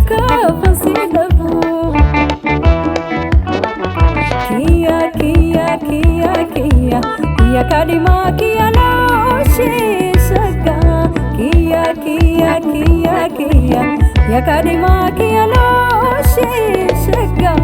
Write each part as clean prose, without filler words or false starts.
كفصيلبو كيا كيا كيا كيا كيا كلمة كيا لوشي شكا كيا كيا كيا كيا يا كلمة كيا لوشي شكا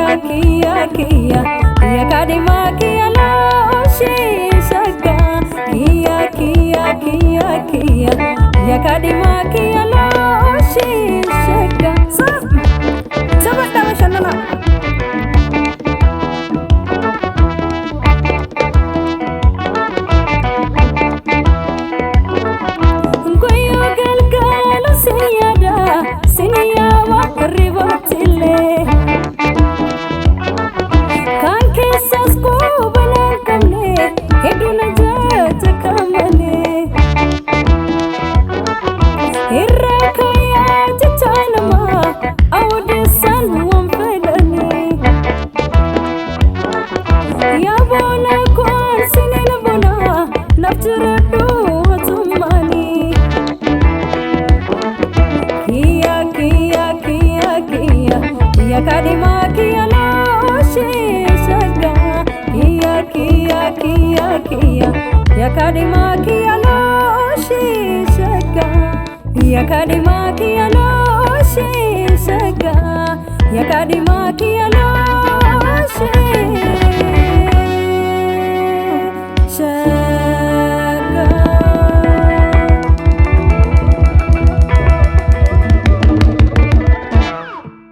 Kia kia ya kadima kia loshi shaka kia kia kia kia ya kadima kia loshi shaka sama tawa shanana ngoyo galgalo siyada siniya wa ribatile Kadima kia loshi shaka kia kia kia kia ya kadima kia loshi shaka ya kadima kia loshi shaka ya kadima kia